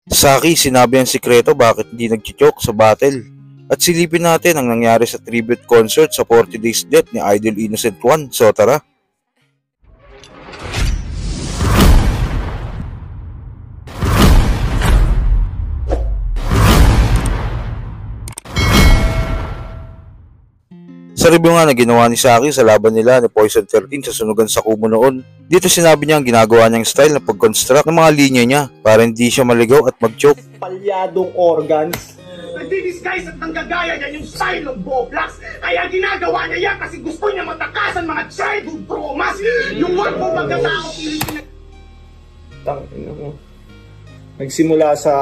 Saki, sinabi ang sikreto bakit hindi nag-choke sa battle. At silipin natin ang nangyari sa tribute concert sa 40 Days Death ni Idol Innocent 1. So tara! Sa review nga na ginawa ni Saki sa laban nila ni Poison 13 sa sunugan sa Kumu noon, dito sinabi niya ang ginagawa niyang style na pag-construct ng mga linya niya para hindi siya maligaw at mag-choke. Palyadong organs. Nagdi-disguise at nanggagaya niya yung style ng Boblax. Kaya ginagawa niya yan kasi gusto niya matakasan mga childhood traumas. Yung wag mo magkatao Pilipinas. Nagsimula sa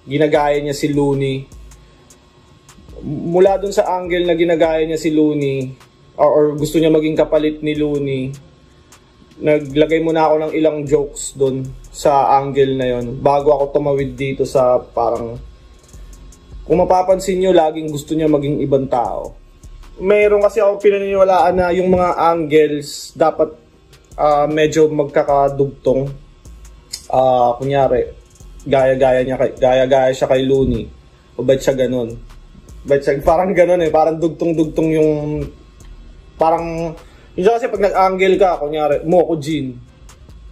ginagaya niya si Looney. Mula dun sa angle na ginagaya niya si Looney or gusto niya maging kapalit ni Looney, naglagay muna ako ng ilang jokes dun sa angle na yon bago ako tumawid dito sa parang, kung mapapansin nyo, laging gusto niya maging ibang tao. Mayroon kasi ako pinaniniwalaan na yung mga angles dapat medyo magkakadugtong. Kunyari, gaya-gaya siya kay Looney. O ba't siya ganun? Parang gano'n parang dugtong-dugtong yung, parang, yung kasi pag nag-angle ka, kunyari, Moko Jin,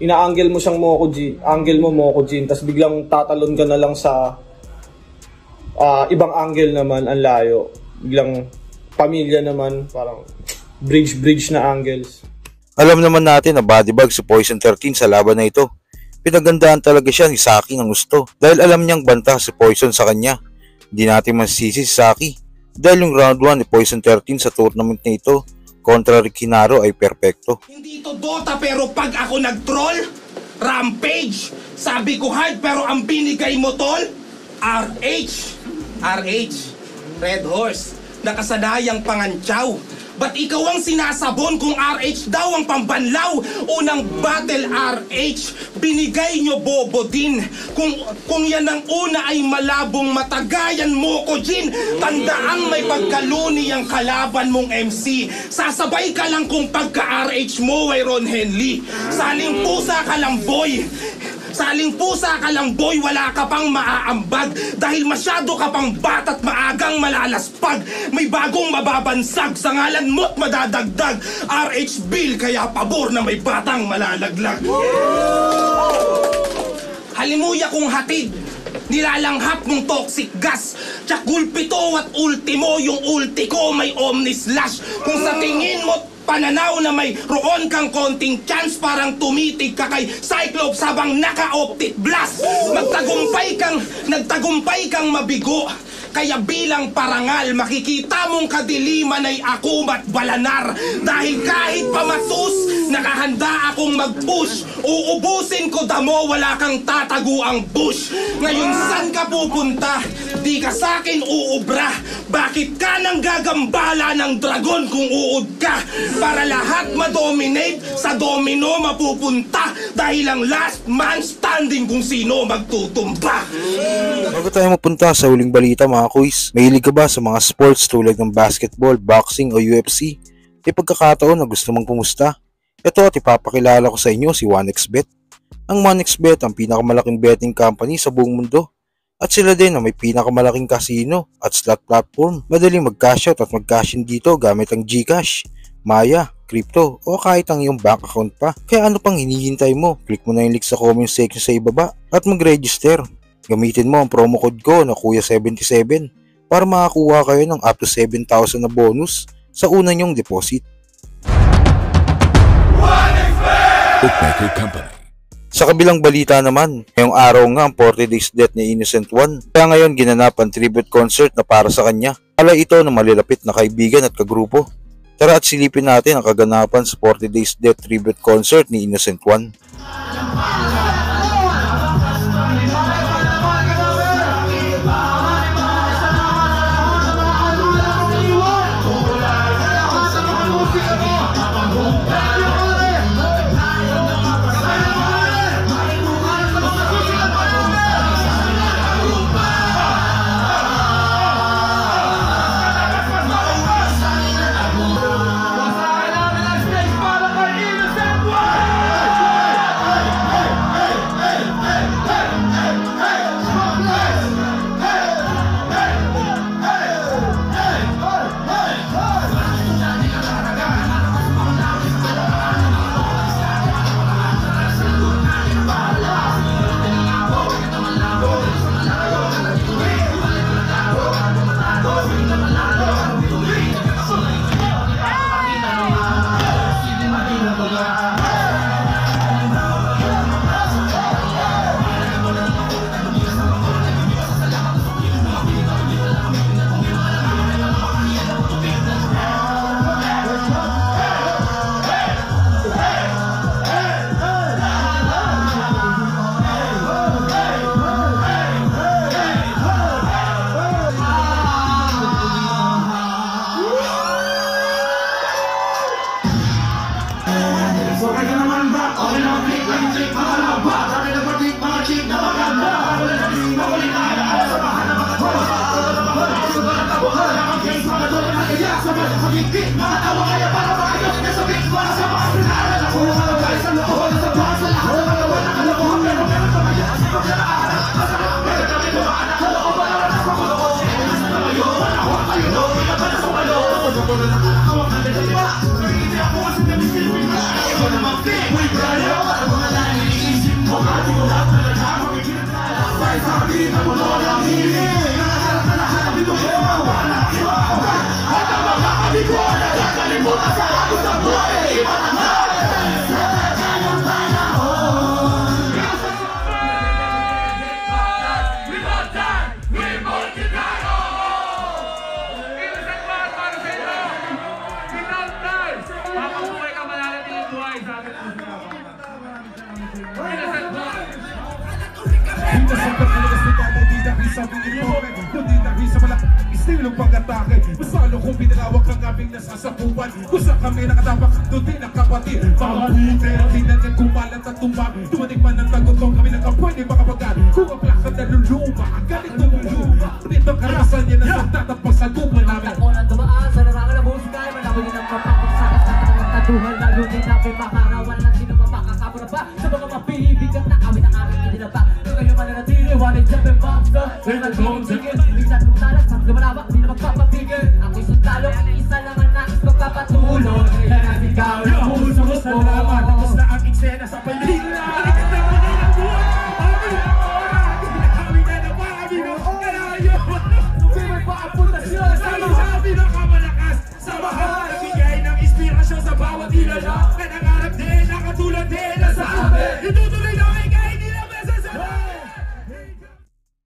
ina-angle mo siyang Moko Jin, angle mo Moko Jin, tapos biglang tatalon ka na lang sa ibang angle naman, ang layo, biglang pamilya naman, parang bridge na angles. Alam naman natin na bodybag si Poison 13 sa laban na ito. Pinagandaan talaga siya ni Saki ng gusto dahil alam niyang banta si Poison sa kanya. Hindi natin masisi si Saki dahil yung round 1 ni Poison 13 sa tournament na ito kontra Rick Hinaro ay perpekto. Hindi ito Dota pero pag ako nag-troll, Rampage. Sabi ko hard pero ang binigay mo tol, RH, Red Horse, nakasanayang pangantsaw. Ba't ikaw ang sinasabon kung RH daw ang pambanlaw? Unang battle RH, binigay nyo bobo din. Kung yan ang una ay malabong matagayan mo ko Jin. Tandaang may pagkaluni ang kalaban mong MC. Sasabay ka lang kung pagka-RH mo ay Ron Henley. Saling pusa ka lang boy. Saling pusa ka lang boy, wala ka pang maaambag. Dahil masyado ka pang bata't maagang malalaspag. May bagong mababansag sa ngalan mo't madadagdag. RH Bill, kaya pabor na may batang malalaglag. Halimuya kong hatid, nilalanghap mong toxic gas. Tsak gulpito at ultimo, yung ulti ko may omnislash. Kung sa tingin mo pananaw na may roon kang konting chance, parang tumitig ka kay Cyclops habang naka-optic blast. Nagtagumpay kang mabigo. Kaya bilang parangal, makikita mong kadiliman ay ako at balanar. Dahil kahit pamatus, nakahanda akong mag-push. Uubusin ko damo, wala kang tatago ang bush. Ngayon saan ka pupunta? Di ka sa'kin uubra. Bakit ka nang gagambala ng dragon kung uud ka? Para lahat madominate, sa domino mapupunta. Dahil ang last man standing kung sino magtutumba. Bago tayo mapunta sa huling balita mga kuys, mahilig ka ba sa mga sports tulad ng basketball, boxing o UFC? May pagkakataon na gusto mong pumusta? Ito at ipapakilala ko sa inyo si 1xBet. Ang 1xBet ang pinakamalaking betting company sa buong mundo. At sila din ang may pinakamalaking casino at slot platform. Madaling mag-cash out at mag-cash in dito gamit ang GCash, Maya, crypto o kahit ang iyong bank account pa. Kaya ano pang hinihintay mo? Click mo na yung link sa comment section sa ibaba at mag-register. Gamitin mo ang promo code ko na Kuya77 para makakuha kayo ng up to 7,000 na bonus sa una nyong deposit. Bookmaker Company. Sa kabilang balita naman, ngayong araw nga ang 40 Days Death ni Innocent 1. Kaya ngayon ginanap ang tribute concert na para sa kanya. Alay ito ng malilapit na kaibigan at kagrupo. Tara at silipin natin ang kaganapan sa 40 Days Death tribute concert ni Innocent 1. Istilong pag-atake, masalo kung pinalawak ang aming nasasapuan. Kung saan kami nakatapak, doon din ang kapatid. Mga buter, tinanyan kumalat at tumbang. Dumating man ang tagutong kami nakapwede makapagan. Kung ang plakad na luluma, ang galit lumuluma. Dito ang karasan niya na nagtatapang sa gupan namin. Ako na dumaan sa larangan ng musika, malawin din ang mapapagsakas sa katawang tatuhan. Lalo din namin makarawan na sino mapakakapura pa sa mga mapibigat na awit ang aming itinapa. Kung kayo mananatili, wanted to be monster.